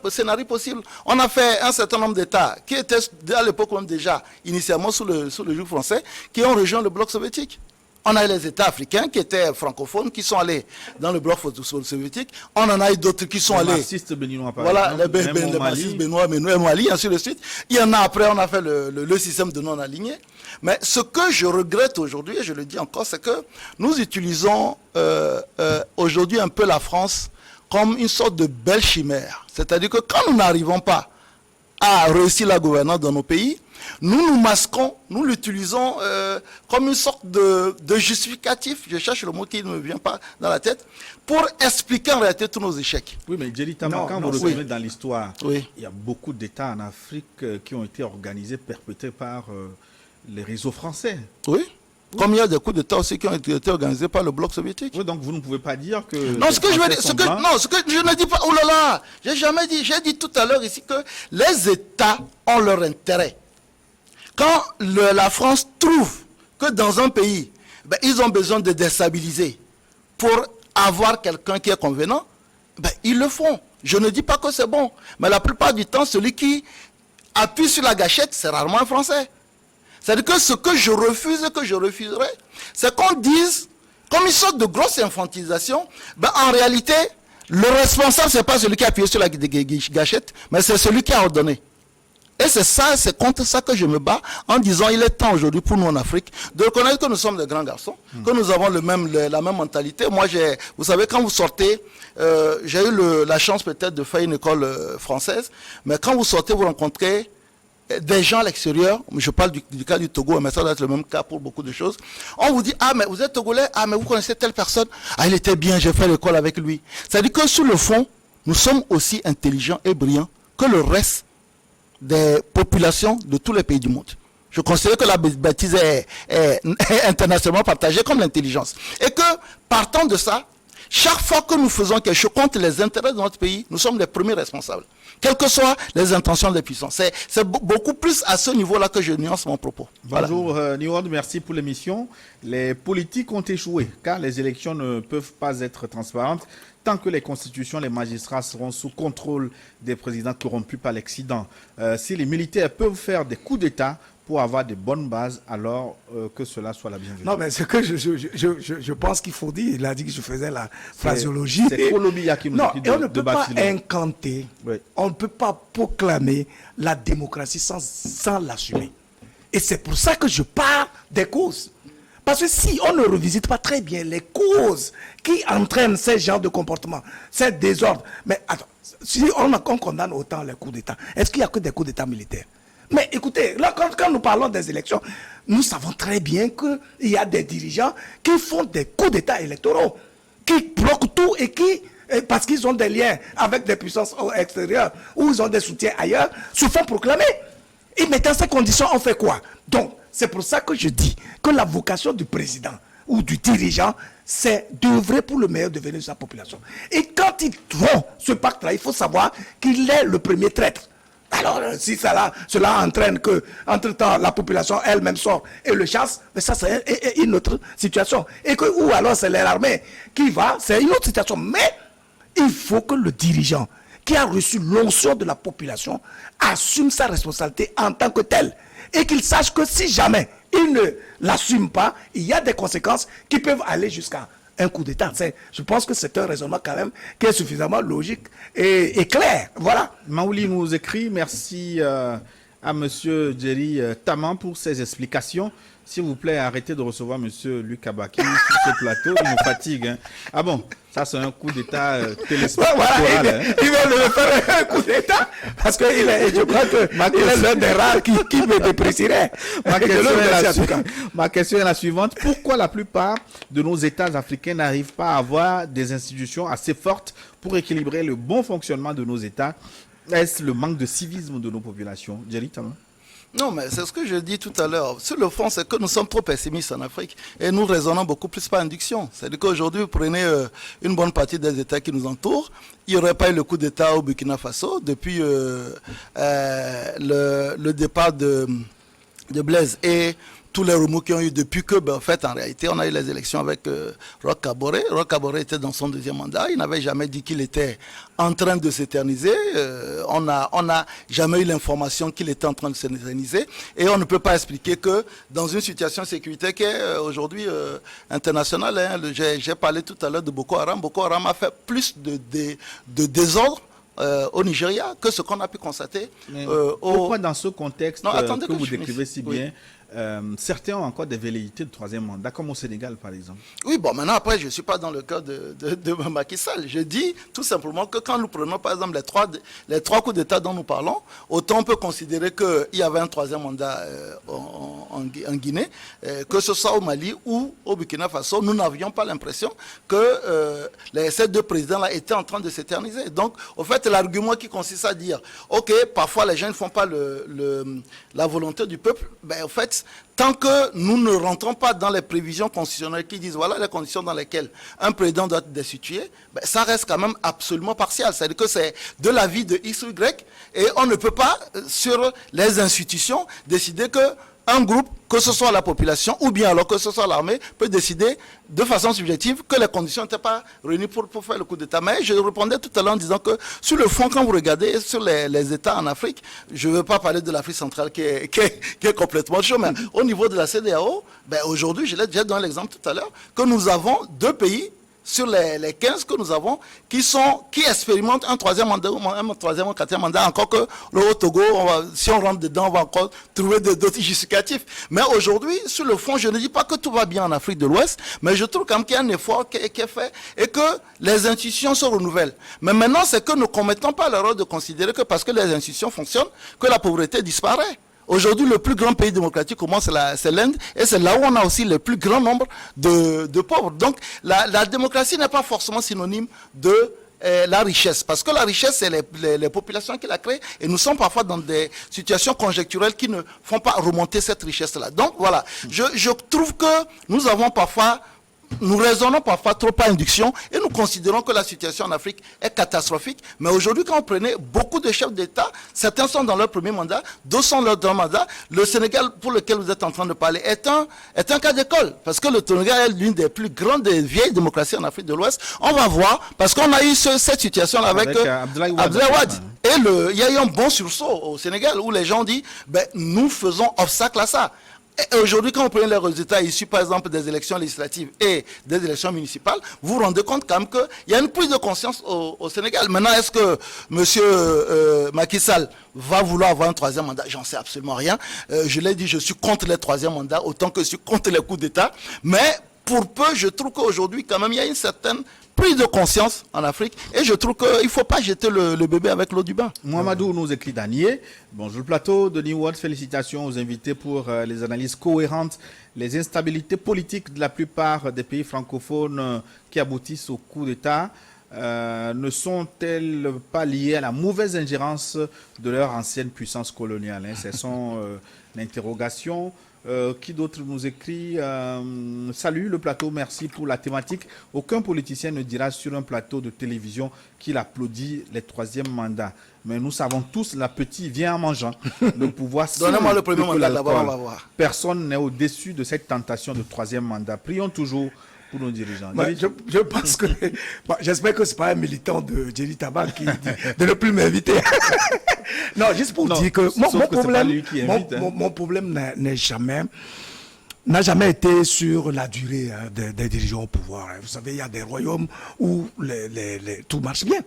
possibles. On a fait un certain nombre d'États qui étaient à l'époque même déjà initialement sous le joug français, qui ont rejoint le bloc soviétique. On a eu les États africains qui étaient francophones, qui sont allés dans le bloc soviétique. On en a eu d'autres qui sont allés... Les marxistes béninois, par voilà, exemple. les marxistes béninois, Mali, ainsi de suite. Il y en a après, on a fait le système de non-aligné. Mais ce que je regrette aujourd'hui, et je le dis encore, c'est que nous utilisons aujourd'hui un peu la France comme une sorte de belle chimère. C'est-à-dire que quand nous n'arrivons pas à réussir la gouvernance dans nos pays, nous masquons, nous l'utilisons comme une sorte de justificatif, je cherche le mot qui ne me vient pas dans la tête, pour expliquer en réalité tous nos échecs. Oui, mais Jerry Tama, quand vous retournez dans l'histoire, il y a beaucoup d'États en Afrique qui ont été organisés, perpétrés par les réseaux français. Oui. Comme il y a des coups d'État aussi qui ont été organisés par le bloc soviétique. Oui, donc vous ne pouvez pas dire que... Non, ce que je veux dire, ce que je ne dis pas, oh là là, j'ai jamais dit, j'ai dit tout à l'heure ici que les États ont leur intérêt. Quand la France trouve que dans un pays, ben, ils ont besoin de déstabiliser pour avoir quelqu'un qui est convenant, ben, ils le font. Je ne dis pas que c'est bon, mais la plupart du temps, celui qui appuie sur la gâchette, c'est rarement un Français. C'est-à-dire que ce que je refuse et que je refuserai, c'est qu'on dise, comme une sorte de grosse infantilisation, ben, en réalité, le responsable, ce n'est pas celui qui a appuyé sur la gâchette, mais c'est celui qui a ordonné. Et c'est contre ça que je me bats en disant il est temps aujourd'hui pour nous en Afrique de reconnaître que nous sommes des grands garçons, que nous avons la même mentalité. Moi, vous savez, quand vous sortez, j'ai eu la chance peut-être de faire une école française, mais quand vous sortez, vous rencontrez des gens à l'extérieur, je parle du cas du Togo, mais ça doit être le même cas pour beaucoup de choses. On vous dit, ah mais vous êtes togolais, ah mais vous connaissez telle personne, ah il était bien, j'ai fait l'école avec lui. C'est-à-dire que sur le fond, nous sommes aussi intelligents et brillants que le reste des populations de tous les pays du monde. Je considère que la bêtise est internationalement partagée comme l'intelligence. Et que, partant de ça, chaque fois que nous faisons quelque chose contre les intérêts de notre pays, nous sommes les premiers responsables. Quelles que soient les intentions des puissants. C'est beaucoup plus à ce niveau-là que je nuance mon propos. Bonjour Niwad, merci pour l'émission. Les politiques ont échoué car les élections ne peuvent pas être transparentes tant que les constitutions, les magistrats seront sous contrôle des présidents corrompus par l'accident. Si les militaires peuvent faire des coups d'État pour avoir de bonnes bases, alors que cela soit la bienvenue. Non, mais ce que je pense qu'il faut dire, il a dit que je faisais la phraséologie. C'est Colombia qui nous non, dit et on ne de peut pas bâtir. incanter, Oui. on ne peut pas proclamer la démocratie sans l'assumer. Et c'est pour ça que je parle des causes. Parce que si on ne revisite pas très bien les causes qui entraînent ces genres de comportements, ces désordres, mais attends, si on condamne autant les coups d'État, est-ce qu'il n'y a que des coups d'État militaires? Mais écoutez, là, quand nous parlons des élections, nous savons très bien qu'il y a des dirigeants qui font des coups d'État électoraux, qui bloquent tout et qui, parce qu'ils ont des liens avec des puissances extérieures ou ils ont des soutiens ailleurs, se font proclamer. Et mais dans ces conditions, on fait quoi? Donc, c'est pour ça que je dis que la vocation du président ou du dirigeant, c'est d'œuvrer pour le meilleur devenir de sa population. Et quand ils font ce pacte-là, il faut savoir qu'il est le premier traître. Alors, si cela entraîne que, entre-temps, la population elle-même sort et le chasse, mais ça, c'est une autre situation. Ou alors, c'est l'armée qui va, c'est une autre situation. Mais il faut que le dirigeant qui a reçu l'onction de la population assume sa responsabilité en tant que tel. Et qu'il sache que si jamais il ne l'assume pas, il y a des conséquences qui peuvent aller jusqu'à un coup d'État. Je pense que c'est un raisonnement quand même qui est suffisamment logique et clair. Voilà. Maouli nous écrit, merci à M. Jerry Taman pour ses explications. S'il vous plaît, arrêtez de recevoir M. Luc Abaki sur ce plateau, il nous fatigue. Hein. Ah bon, ça c'est un coup d'État téléspectatoire. Voilà, il va me faire un coup d'État parce que je crois qu'il est l'un des rares qui me déprécierait. Ma question est la suivante. Pourquoi la plupart de nos États africains n'arrivent pas à avoir des institutions assez fortes pour équilibrer le bon fonctionnement de nos États? Est-ce le manque de civisme de nos populations? Jerry Taman? Non, mais c'est ce que je dis tout à l'heure. Sur le fond, c'est que nous sommes trop pessimistes en Afrique et nous raisonnons beaucoup plus par induction. C'est-à-dire qu'aujourd'hui, vous prenez une bonne partie des États qui nous entourent. Il n'y aurait pas eu le coup d'État au Burkina Faso depuis le départ de Blaise et tous les remous qui ont eu depuis que, en fait, en réalité, on a eu les élections avec Roch Kaboré. Roch Kaboré était dans son deuxième mandat. Il n'avait jamais dit qu'il était en train de s'éterniser. On n'a jamais eu l'information qu'il était en train de s'éterniser. Et on ne peut pas expliquer que dans une situation sécuritaire qui est aujourd'hui internationale, hein, j'ai parlé tout à l'heure de Boko Haram. Boko Haram a fait plus de désordre au Nigeria que ce qu'on a pu constater. Pourquoi dans ce contexte que vous décrivez si bien, certains ont encore des velléités de troisième mandat, comme au Sénégal par exemple? Oui, bon, maintenant après, je ne suis pas dans le cas de Macky Sall. Je dis tout simplement que quand nous prenons par exemple les trois coups d'État dont nous parlons, autant on peut considérer qu'il y avait un troisième mandat en Guinée, que ce soit au Mali ou au Burkina Faso, nous n'avions pas l'impression que ces deux présidents-là étaient en train de s'éterniser. Donc, au fait, l'argument qui consiste à dire, ok, parfois les gens ne font pas la volonté du peuple, ben, en fait, tant que nous ne rentrons pas dans les prévisions constitutionnelles qui disent voilà les conditions dans lesquelles un président doit être destitué, ben, ça reste quand même absolument partial. C'est-à-dire que c'est de l'avis de X ou Y et on ne peut pas, sur les institutions, décider que un groupe, que ce soit la population ou bien alors que ce soit l'armée, peut décider de façon subjective que les conditions n'étaient pas réunies pour faire le coup d'État. Mais je répondais tout à l'heure en disant que sur le fond, quand vous regardez sur les États en Afrique, je ne veux pas parler de l'Afrique centrale qui est complètement chaud, mais au niveau de la CEDEAO, ben aujourd'hui, je l'ai déjà donné l'exemple tout à l'heure, que nous avons deux pays sur les 15 que nous avons qui expérimentent un troisième mandat, un troisième ou quatrième mandat, encore que le Togo, si on rentre dedans, on va encore trouver d'autres justificatifs. Mais aujourd'hui, sur le fond, je ne dis pas que tout va bien en Afrique de l'Ouest, mais je trouve quand même qu'il y a un effort qui est fait et que les institutions se renouvellent. Mais maintenant, c'est que nous ne commettons pas l'erreur de considérer que parce que les institutions fonctionnent, que la pauvreté disparaît. Aujourd'hui, le plus grand pays démocratique au monde, c'est l'Inde, et c'est là où on a aussi le plus grand nombre de pauvres. Donc, la démocratie n'est pas forcément synonyme de la richesse, parce que la richesse, c'est les populations qui la créent, et nous sommes parfois dans des situations conjoncturelles qui ne font pas remonter cette richesse-là. Donc, voilà, je trouve que nous raisonnons parfois trop par induction et nous considérons que la situation en Afrique est catastrophique. Mais aujourd'hui, quand on prenait beaucoup de chefs d'État, certains sont dans leur premier mandat, d'autres sont dans leur deuxième mandat. Le Sénégal, pour lequel vous êtes en train de parler, est un cas d'école. Parce que le Sénégal est l'une des plus grandes et vieilles démocraties en Afrique de l'Ouest. On va voir, parce qu'on a eu cette situation avec Abdoulaye Wade. Et il y a eu un bon sursaut au Sénégal où les gens ont dit, nous faisons obstacle à ça. Et aujourd'hui, quand vous prenez les résultats issus, par exemple, des élections législatives et des élections municipales, vous vous rendez compte quand même qu'il y a une prise de conscience au Sénégal. Maintenant, est-ce que M. Macky Sall va vouloir avoir un troisième mandat? J'en sais absolument rien. Je l'ai dit, je suis contre les troisièmes mandats, autant que je suis contre les coups d'État. Mais pour peu, je trouve qu'aujourd'hui, quand même, il y a une certaine prise de conscience en Afrique, et je trouve qu'il ne faut pas jeter le bébé avec l'eau du bain. Mohamedou nous écrit Daniel. Bonjour le plateau de New World, félicitations aux invités pour les analyses cohérentes. Les instabilités politiques de la plupart des pays francophones qui aboutissent au coup d'État ne sont-elles pas liées à la mauvaise ingérence de leur ancienne puissance coloniale? C'est son interrogation. Qui d'autre nous écrit salut le plateau, merci pour la thématique. Aucun politicien ne dira sur un plateau de télévision qu'il applaudit les troisièmes mandats. Mais nous savons tous, l'appétit vient en mangeant. Le pouvoir, donnez-moi le premier mandat d'abord, on va voir. Personne n'est au-dessus de cette tentation de troisième mandat. Prions toujours pour nos dirigeants. Je pense que... j'espère que ce n'est pas un militant de Jerry Taba qui dit de ne plus m'inviter. Non, juste pour dire que mon problème n'a jamais été sur la durée des dirigeants au pouvoir. Vous savez, il y a des royaumes où tout marche bien.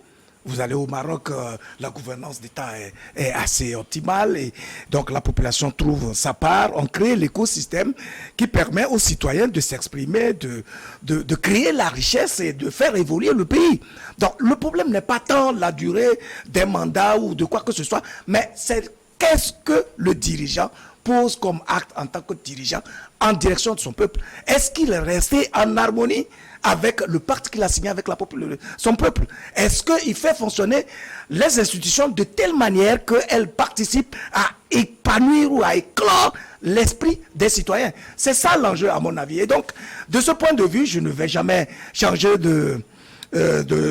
Vous allez au Maroc, la gouvernance d'État est assez optimale et donc la population trouve sa part. On crée l'écosystème qui permet aux citoyens de s'exprimer, de créer la richesse et de faire évoluer le pays. Donc le problème n'est pas tant la durée des mandats ou de quoi que ce soit, mais c'est qu'est-ce que le dirigeant pose comme acte en tant que dirigeant en direction de son peuple. Est-ce qu'il est resté en harmonie avec le pacte qu'il a signé avec son peuple? Est-ce qu'il fait fonctionner les institutions de telle manière qu'elles participent à épanouir ou à éclore l'esprit des citoyens? C'est ça l'enjeu à mon avis. Et donc, de ce point de vue, je ne vais jamais changer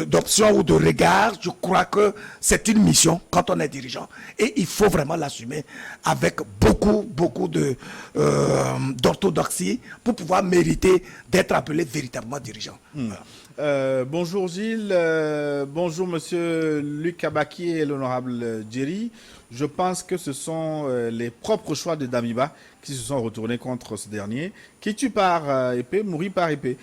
d'option ou de regard. Je crois que c'est une mission quand on est dirigeant et il faut vraiment l'assumer avec beaucoup d'orthodoxie pour pouvoir mériter d'être appelé véritablement dirigeant. Voilà. Bonjour Gilles, bonjour monsieur Luc Abaki et l'honorable Jerry. Je pense que ce sont les propres choix de Damiba qui se sont retournés contre ce dernier, qui tue par épée, mourit par épée.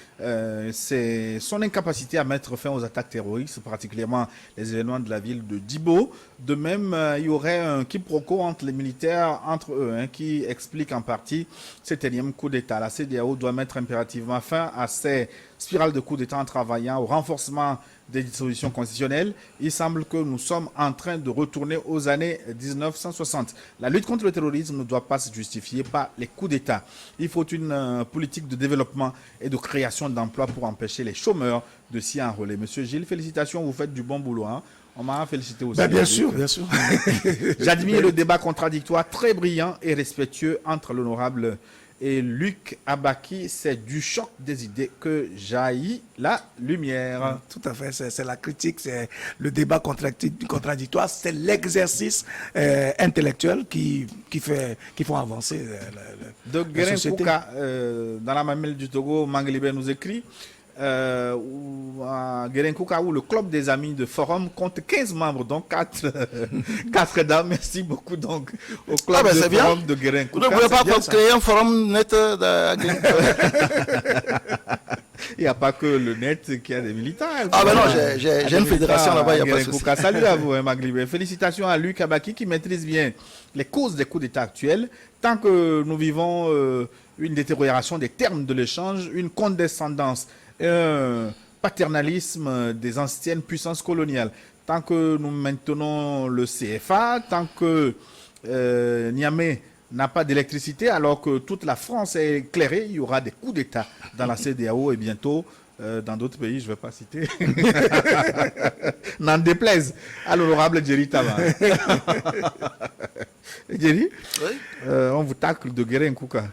C'est son incapacité à mettre fin aux attaques terroristes, particulièrement les événements de la ville de Djibo. De même, il y aurait un quiproquo entre les militaires, entre eux, qui explique en partie cet énième coup d'État. La CEDEAO doit mettre impérativement fin à ces spirales de coups d'État en travaillant au renforcement des dispositions constitutionnelles. Il semble que nous sommes en train de retourner aux années 1960. La lutte contre le terrorisme ne doit pas se justifier par les coups d'État. Il faut une politique de développement et de création d'emplois pour empêcher les chômeurs de s'y enrôler. Monsieur Gilles, félicitations, vous faites du bon boulot. On m'a félicité aussi. Bien sûr, bien sûr. J'admire le débat contradictoire très brillant et respectueux entre l'honorable et Luc Abaki. C'est du choc des idées que jaillit la lumière. Tout à fait, c'est la critique, c'est le débat contradictoire, c'est l'exercice intellectuel qui font avancer de la société. Kouka, dans la mamelle du Togo, Manglibé nous écrit à Guérenkouka, où le club des amis de Forum compte 15 membres, donc 4 dames. Merci beaucoup donc au club de Forum de Guérenkouka. Vous ne pouvez pas créer un forum net Il n'y a pas que le net qui a des militants. Ah ben non, j'ai une fédération là-bas, il n'y a pas de souci. Salut à vous, Maglibé. Félicitations à Luc Abaki qui maîtrise bien les causes des coups d'État actuels. Tant que nous vivons une détérioration des termes de l'échange, une condescendance, un paternalisme des anciennes puissances coloniales, tant que nous maintenons le CFA, tant que Niamey n'a pas d'électricité, alors que toute la France est éclairée, il y aura des coups d'État dans la CEDEAO et bientôt dans d'autres pays, je ne vais pas citer. N'en déplaise à l'honorable Jerry Tama. Jerry, Oui. on vous tacle de Guérin Kouka.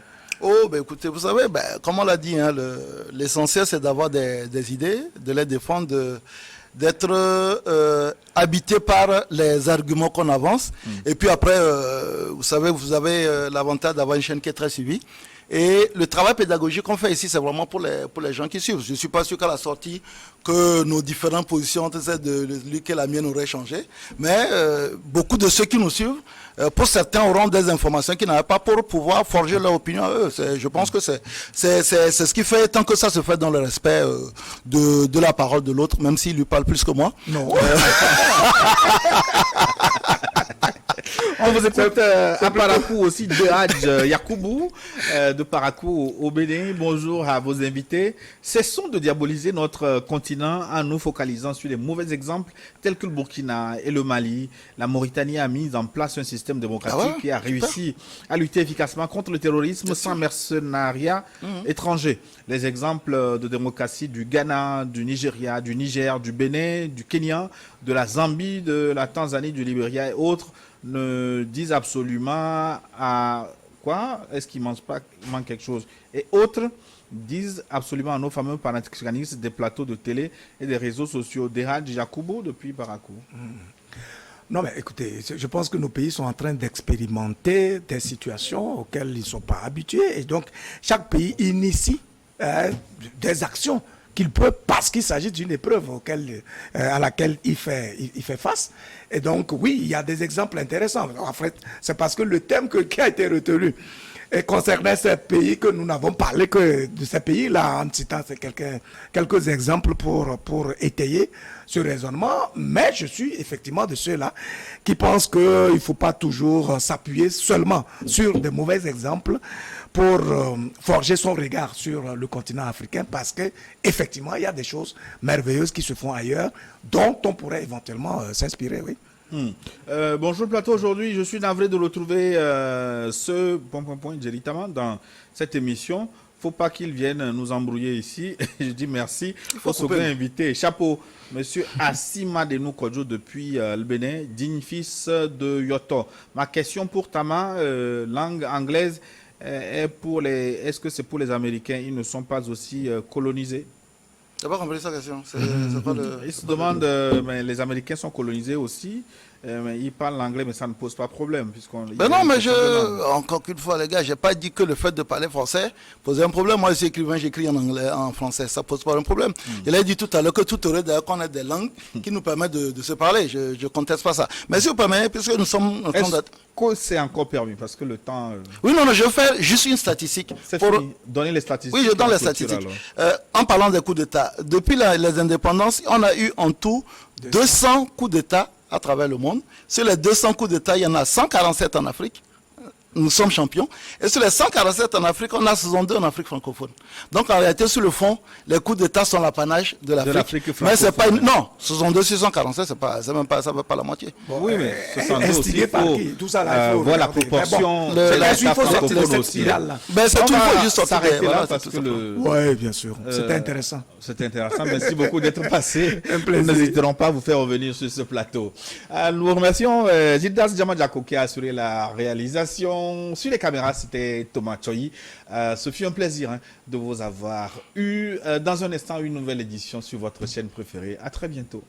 Oh, ben écoutez, vous savez, comme on l'a dit, hein, l'essentiel c'est d'avoir des idées, de les défendre, d'être habité par les arguments qu'on avance. Et puis après, vous savez, vous avez l'avantage d'avoir une chaîne qui est très suivie. Et le travail pédagogique qu'on fait ici, c'est vraiment pour les gens qui suivent. Je ne suis pas sûr qu'à la sortie, que nos différentes positions entre celle de Luc et la mienne auraient changé. Mais beaucoup de ceux qui nous suivent, pour certains, auront des informations qu'ils n'avaient pas pour pouvoir forger leur opinion à eux. Je pense que c'est ce qui fait, tant que ça se fait dans le respect de la parole de l'autre, même s'il lui parle plus que moi. Non. On vous écoute à Parakou aussi de Hadj Yakoubou de Parakou au Bénin. Bonjour à vos invités. Cessons de diaboliser notre continent en nous focalisant sur les mauvais exemples tels que le Burkina et le Mali. La Mauritanie a mis en place un système démocratique qui a réussi à lutter efficacement contre le terrorisme sans mercenariat étranger. Les exemples de démocratie du Ghana, du Nigeria, du Niger, du Bénin, du Kenya, de la Zambie, de la Tanzanie, du Libéria et autres ne disent absolument à quoi? Est-ce qu'il manque quelque chose? Et autres disent absolument à nos fameux panafricanistes des plateaux de télé et des réseaux sociaux. Derhad Jacobo depuis Parakou. Non, mais écoutez, je pense que nos pays sont en train d'expérimenter des situations auxquelles ils ne sont pas habitués. Et donc, chaque pays initie des actions qu'il peut, parce qu'il s'agit d'une épreuve à laquelle il fait face. Et donc, oui, il y a des exemples intéressants. En fait, c'est parce que le thème qui a été retenu concernait ces pays que nous n'avons parlé que de ces pays-là, en citant quelques exemples pour étayer ce raisonnement. Mais je suis effectivement de ceux-là qui pensent qu'il ne faut pas toujours s'appuyer seulement sur de mauvais exemples pour forger son regard sur le continent africain, parce que effectivement il y a des choses merveilleuses qui se font ailleurs dont on pourrait éventuellement s'inspirer, oui. Bonjour le plateau, aujourd'hui je suis navré de retrouver ce Jeritama dans cette émission. Faut pas qu'il vienne nous embrouiller ici. Je dis merci au second invité. Chapeau, monsieur Assima Denou Kodjo depuis le Bénin, digne fils de Yoto. Ma question pour Tama, langue anglaise, est-ce que c'est pour les Américains? Ils ne sont pas aussi colonisés? Je n'ai pas compris sa question. Ils se demandent, mais les Américains sont colonisés aussi, mais ils parlent l'anglais, mais ça ne pose pas problème. Mais non, mais encore une fois, les gars, je n'ai pas dit que le fait de parler français posait un problème. Moi, je suis écrivain, j'écris en anglais, en français, ça ne pose pas un problème. Il a dit tout à l'heure que tout aurait d'ailleurs qu'on ait des langues qui nous permettent de se parler. Je ne conteste pas ça. Mais si vous permettez, puisque nous sommes en train d'être... Que c'est encore permis parce que le temps... Oui, non, je fais juste une statistique. C'est fini. Donner les statistiques. Oui, je donne les statistiques. En parlant des coups d'État, depuis les indépendances, on a eu en tout 200 coups d'État à travers le monde. Sur les 200 coups d'État, il y en a 147 en Afrique. Nous sommes champions. Et sur les 147 en Afrique, on a 62 en Afrique francophone. Donc en réalité, sur le fond, les coups d'État sont l'apanage de l'Afrique. Mais c'est pas non, 62 sur 147, c'est même pas, ça va pas la moitié. Bon, oui, mais 62 aussi, il par faut, qui tout ça là, il faut voilà la regarder. proportion. Il faut sortir de cette spirale-là. Ben, c'est tout, il faut juste sortir s'arrêter là voilà, parce que Oui, bien sûr. C'était intéressant. C'était intéressant. Merci beaucoup d'être passé. Un plaisir. Nous n'hésiterons pas à vous faire revenir sur ce plateau. Nous vous remercions Gildas Djamadjako qui a assuré la réalisation. Sur les caméras, c'était Thomas Choyi. Ce fut un plaisir de vous avoir eu. Dans un instant, une nouvelle édition sur votre chaîne préférée. À très bientôt.